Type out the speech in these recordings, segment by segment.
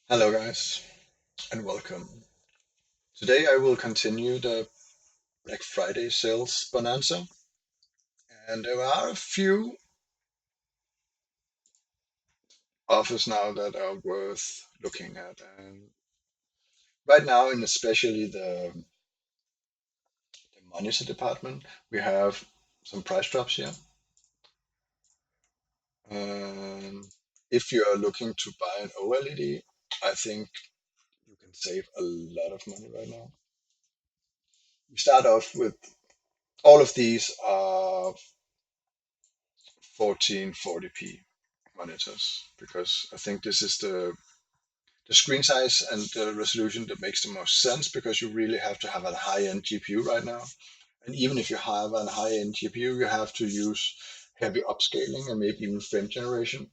Hello, guys, and welcome. Today I will continue the Black Friday sales bonanza, and there are a few offers now that are worth looking at. And right now, in especially the monitor department, we have some price drops here. And if you are looking to buy an OLED, I think you can save a lot of money right now. We start off with all of these are 1440p monitors because I think this is the screen size and the resolution that makes the most sense because you really have to have a high-end GPU right now. And even if you have a high-end GPU, you have to use heavy upscaling and maybe even frame generation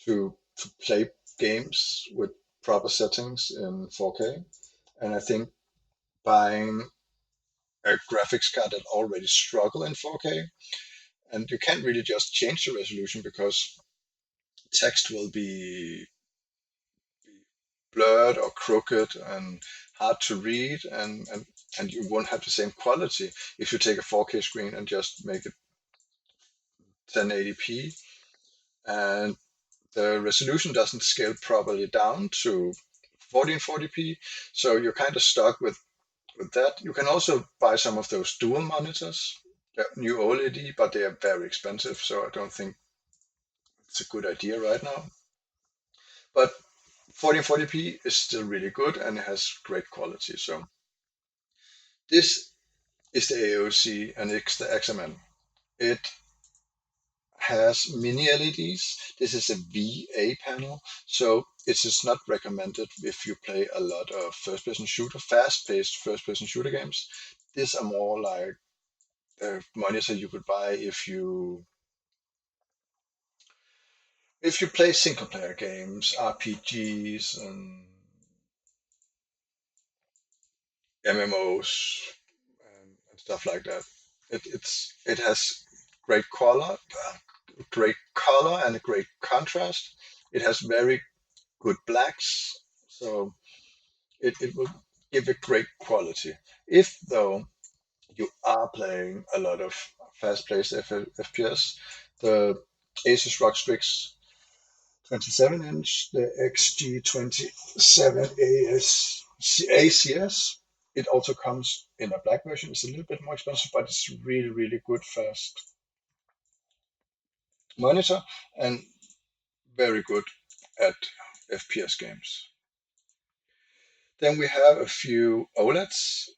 to play games with proper settings in 4K. And I think buying a graphics card that already struggle in 4K, and you can't really just change the resolution because text will be blurred or crooked and hard to read, and you won't have the same quality if you take a 4K screen and just make it 1080p, and the resolution doesn't scale properly down to 1440p, so you're kind of stuck with that. You can also buy some of those dual monitors, the new OLED, but they are very expensive, so I don't think it's a good idea right now. But 1440p is still really good and it has great quality. So this is the AOC and it's the XMN. It has mini LEDs. This is a VA panel, so it is not recommended if you play a lot of first-person shooter, fast-paced first-person shooter games. These are more like a monitor you could buy if you play single-player games, RPGs, and MMOs and stuff like that. It has great color and a great contrast. It has very good blacks, so it will give a great quality. If though you are playing a lot of fast-paced FPS, the Asus ROG Strix 27-inch, the XG27 ACS. It also comes in a black version. It's a little bit more expensive, but it's really, really good fast monitor and very good at FPS games. Then we have a few OLEDs.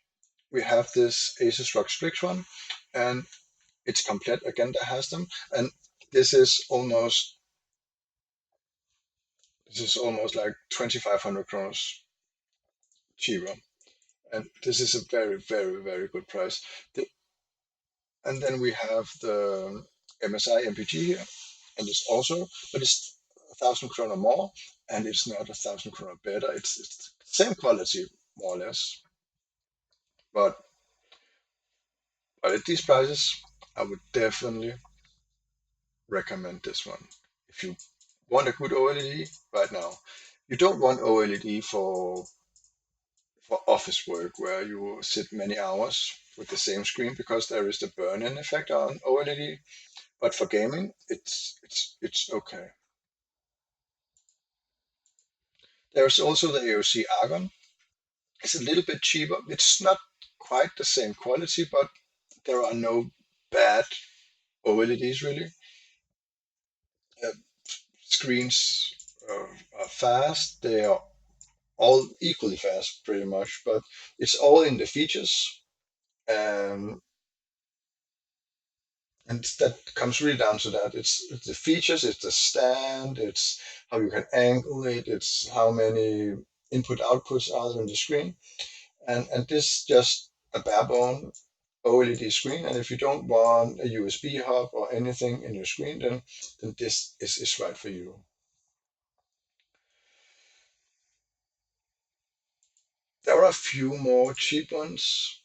We have this Asus ROG Strix one, and it's Komplett again that has them. And this is almost this is almost like 2,500 kronos cheaper. And this is a very, very, very good price. And then we have the MSI MPG here, and it's also, but it's 1,000 krona more, and it's not 1,000 krona better. It's the same quality more or less, but at these prices, I would definitely recommend this one. If you want a good OLED right now, you don't want OLED for office work where you sit many hours with the same screen because there is the burn-in effect on OLED. But for gaming, it's okay. There's also the AOC Argon. It's a little bit cheaper. It's not quite the same quality, but there are no bad OLEDs really. Uh, Screens are fast. They are all equally fast, pretty much. But it's all in the features, um, and that comes really down to that. It's the features, it's the stand, it's how you can angle it, it's how many input outputs are there on the screen, and this just a bare bone OLED screen. And if you don't want a USB hub or anything in your screen, then this is right for you. There are a few more cheap ones.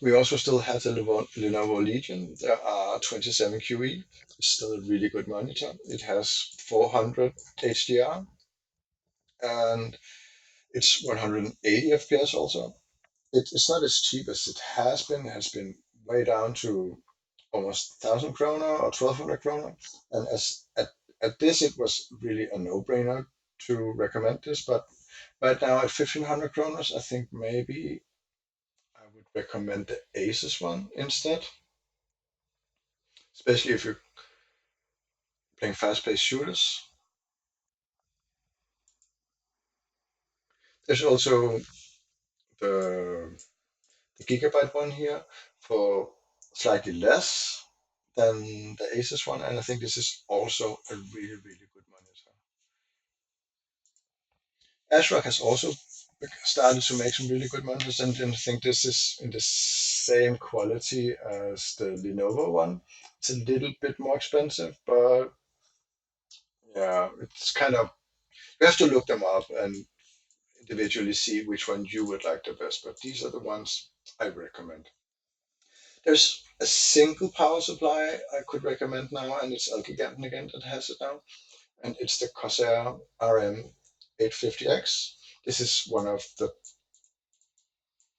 We also still have the Lenovo Legion. There are 27QE. It's still a really good monitor. It has 400 HDR and it's 180 FPS also. It's not as cheap as it has been. It has been way down to almost 1,000 kroner or 1,200 kroner. And at this, it was really a no-brainer to recommend this. But right now at 1,500 kroners, I think maybe I would recommend the Asus one instead, especially if you're playing fast-paced shooters. There's also the, the Gigabyte one here for slightly less than the Asus one, and I think this is also a really, really good monitor. ASRock has also started to make some really good monitors, and I think this is in the same quality as the Lenovo one. It's a little bit more expensive, but yeah, it's kind of you have to look them up and individually see which one you would like the best. But these are the ones I recommend. There's a single power supply I could recommend now, and it's Elgiganten again that has it now, and it's the Corsair RM 850X. This is one of the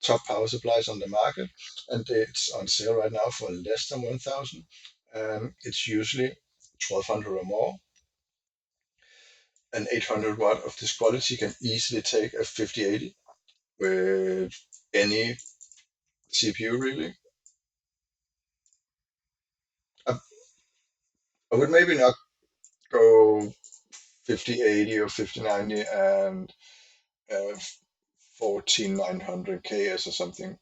top power supplies on the market, and it's on sale right now for less than 1,000. It's usually 1,200 or more. An 800 watt of this quality can easily take a 5080 with any CPU really. I, I would maybe not go 5080 or 5090 and 14900 KS or something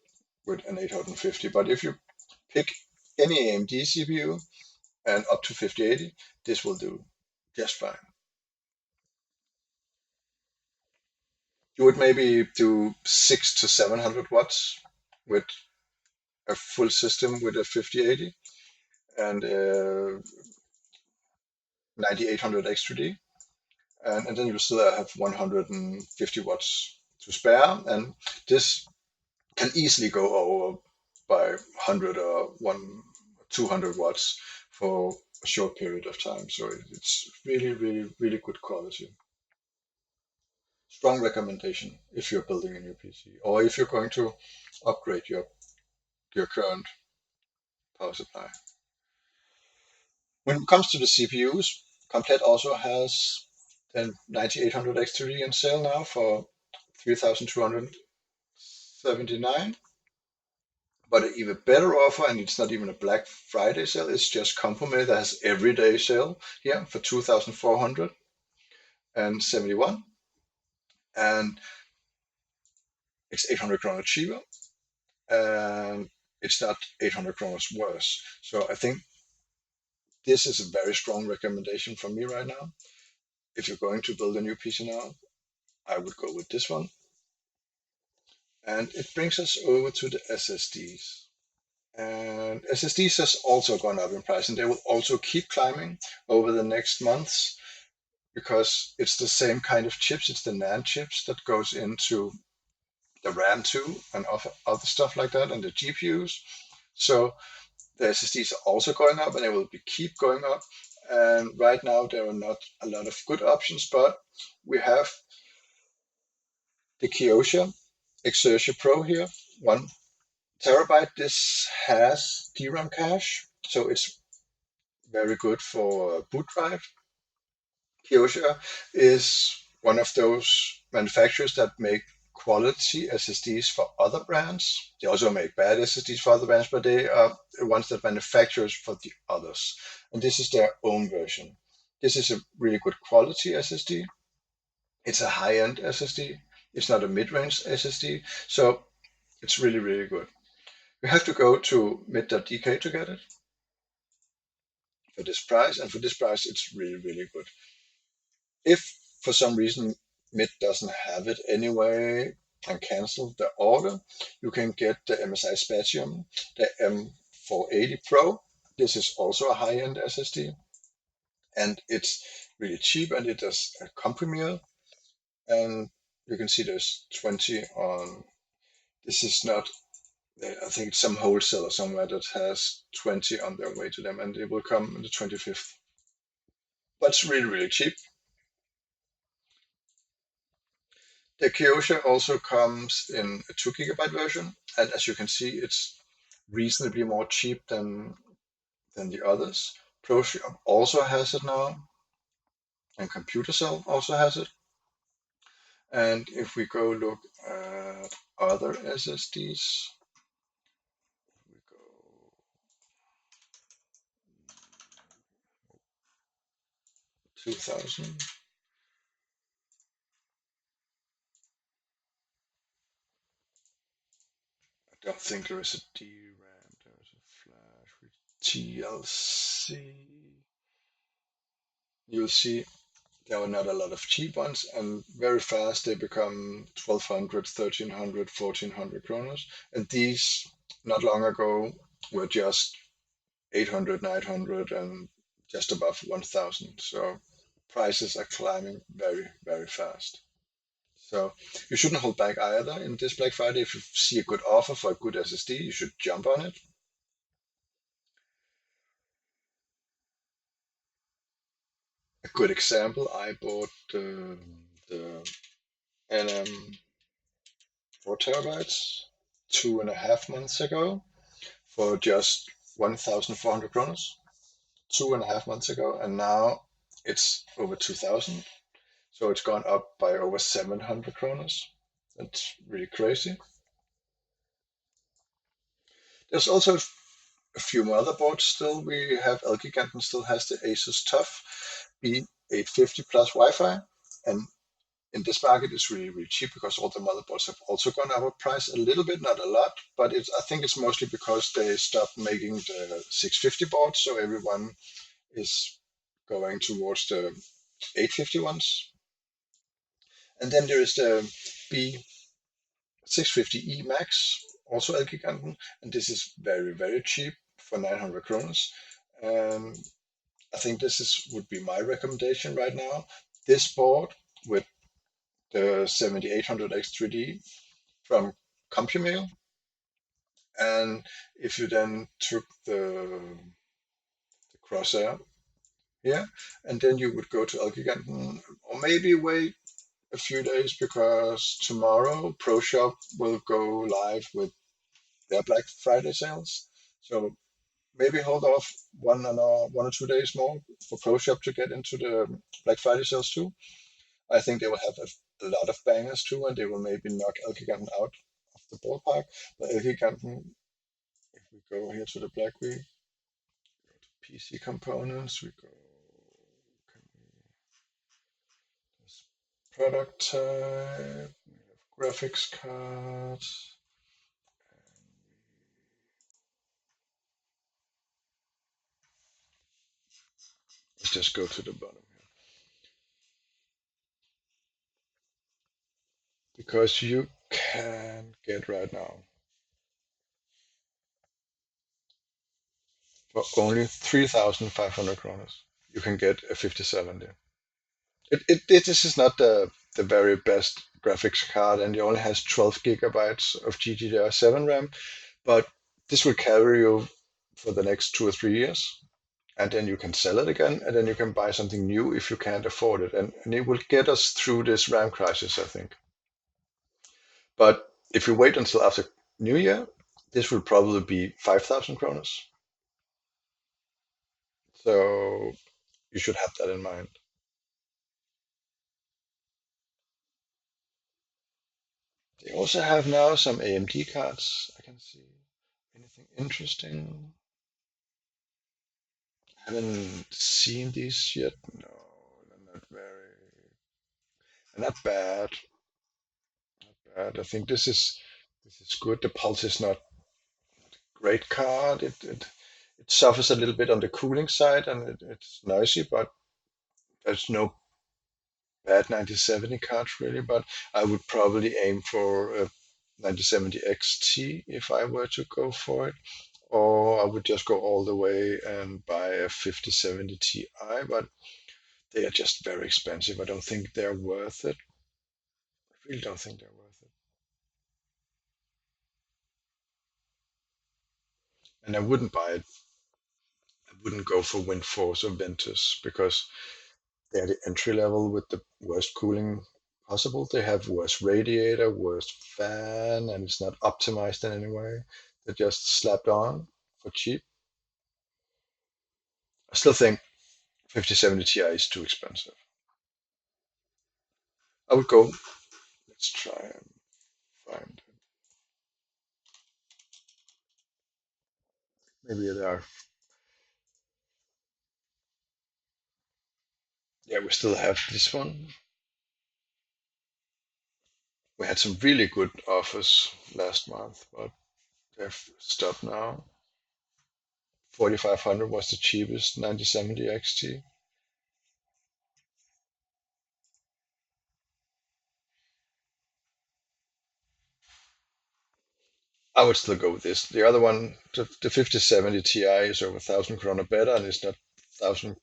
with an 850. But if you pick any AMD CPU and up to 5080, this will do just fine. You would maybe do 600 to 700 watts with a full system with a 5080 and 9800 X3D, and then you still have 150 watts to spare, and this can easily go over by 100 or 200 watts for a short period of time. So it's really, really, really good quality. Strong recommendation if you're building a new PC or if you're going to upgrade your current power supply. When it comes to the CPUs, Komplett also has the 9800 X3D on sale now for 3,279. But an even better offer, and it's not even a Black Friday sale, it's just compumail that has everyday sale here for 2,471. And it's 800 kroner cheaper, and it's not 800 kroner worse. So I think this is a very strong recommendation from me right now. If you're going to build a new PC now, I would go with this one. And it brings us over to the SSDs. And SSDs has also gone up in price, and they will also keep climbing over the next months because it's the same kind of chips. It's the NAND chips that goes into the RAM too, and other stuff like that, and the GPUs. So the SSDs are also going up, and they will keep going up. And right now there are not a lot of good options, but we have the Kioxia Exertia Pro here, 1 terabyte. This has DRAM cache, so it's very good for boot drive. Kioxia is one of those manufacturers that make quality SSDs for other brands. They also make bad SSDs for other brands, but they are the ones that manufactures for the others. And this is their own version. This is a really good quality SSD. It's a high-end SSD. It's not a mid-range SSD. So it's really, really good. You have to go to mid.dk to get it for this price. And for this price, it's really, really good. If for some reason Mid doesn't have it anyway and cancel the order, you can get the MSI Spatium, the M480 Pro. This is also a high-end SSD, and it's really cheap, and it does a compumail. And you can see there's 20 on. This is not I think it's some wholesaler somewhere that has 20 on their way to them, and it will come on the 25th. But it's really, really cheap. The Kyosha also comes in a 2 GB version, and as you can see, it's reasonably more cheap than the others. ProShop also has it now, and ComputerCell also has it. And if we go look at other SSDs, we go 2000. I don't think there is a DRAM. There is a flash with TLC. You'll see there are not a lot of cheap ones, and very fast they become 1200, 1300, 1400 kroner. And these, not long ago, were just 800, 900, and just above 1000. So prices are climbing very, very fast. So you shouldn't hold back either in this Black Friday. If you see a good offer for a good SSD, you should jump on it. A good example, I bought the NM 4 terabytes 2.5 months ago for just 1,400 kronos. 2.5 months ago, and now it's over 2,000. So it's gone up by over 700 kronos. That's really crazy. There's also a few motherboards still. We have Elgiganten still has the Asus TUF B850 plus Wi-Fi, and in this market it's really, really cheap because all the motherboards have also gone up in price a little bit, not a lot, but I think it's mostly because they stopped making the 650 boards, so everyone is going towards the 850 ones. And then there is the B650E Max, also Elgiganten, and this is very, very cheap for 900 kronas. And I think would be my recommendation right now. This board with the 7800X3D from compumail, and if you then took the crosshair here, and then you would go to Elgiganten, or maybe wait a few days because tomorrow ProShop will go live with their Black Friday sales. So maybe hold off 1 or 2 days more for ProShop to get into the Black Friday sales too. I think they will have a lot of bangers too, and they will maybe knock Elgiganten out of the ballpark. But Elgiganten, if we go here to the Black Week, go to PC components, we go product type, we have graphics cards. Let's just go to the bottom here because you can get right now for only 3,500 kroner. You can get a 5070. This is not the very best graphics card, and it only has 12 gigabytes of GDDR7 RAM, but this will carry you for the next 2 or 3 years, and then you can sell it again, and then you can buy something new if you can't afford it, and it will get us through this RAM crisis, I think. But if you wait until after New Year, this will probably be 5,000 kroners. So you should have that in mind. They also have now some AMD cards. I can see anything interesting. I haven't seen these yet. No, they're not very, not bad. Not bad. I think this is good. The pulse is not great card. It suffers a little bit on the cooling side, and it's noisy, but there's no bad 9070 cards really. But I would probably aim for a 9070 XT if I were to go for it, or I would just go all the way and buy a 5070 Ti, but they are just very expensive. I don't think they're worth it. I really don't think they're worth it. And I wouldn't buy it. I wouldn't go for Windforce or Ventus because they're the entry level with the worst cooling possible. They have worse radiator, worse fan, and it's not optimized in any way. They're just slapped on for cheap. I still think 5070 Ti is too expensive. I would go. Let's try and find. Maybe there are. Yeah, we still have this one. We had some really good offers last month, but they've stopped now. 4500 was the cheapest 9070 XT. I would still go with this. The other one, the 5070 Ti, is over 1,000 krona better, and it's not thousand.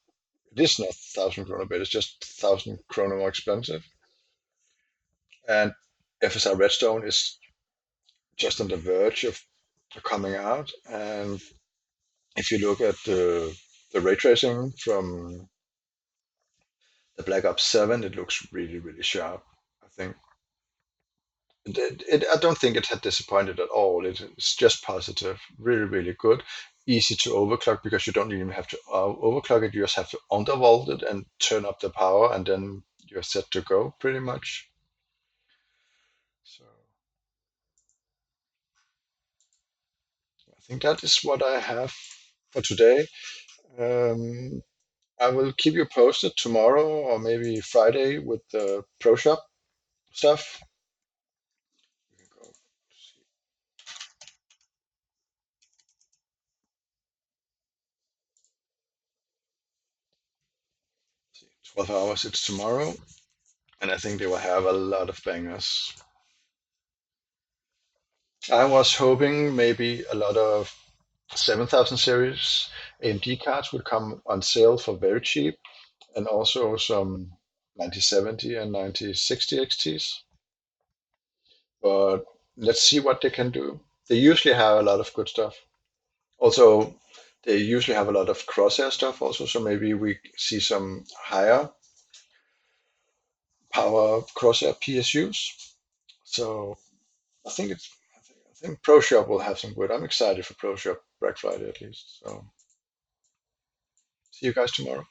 It is not 1,000 krona better. It's just 1,000 krona more expensive. And FSR Redstone is just on the verge of coming out. And if you look at the ray tracing from the Black Ops 7, it looks really, really sharp. I think I don't think it had disappointed at all. It's just positive, really, really good. Easy to overclock because you don't even have to overclock it. You just have to undervolt it and turn up the power, and then you're set to go pretty much. So I think that is what I have for today. Um, I will keep you posted tomorrow or maybe Friday with the Pro Shop stuff. We can go see, 12 hours. It's tomorrow, and I think they will have a lot of bangers. I was hoping maybe a lot of 7000 series AMD cards would come on sale for very cheap, and also some 9070 and 9060 XTs. But let's see what they can do. They usually have a lot of good stuff. Also, they usually have a lot of crosshair stuff also, so maybe we see some higher power crosshair PSUs. So I think ProShop will have some good. I'm excited for ProShop Black Friday at least. So see you guys tomorrow.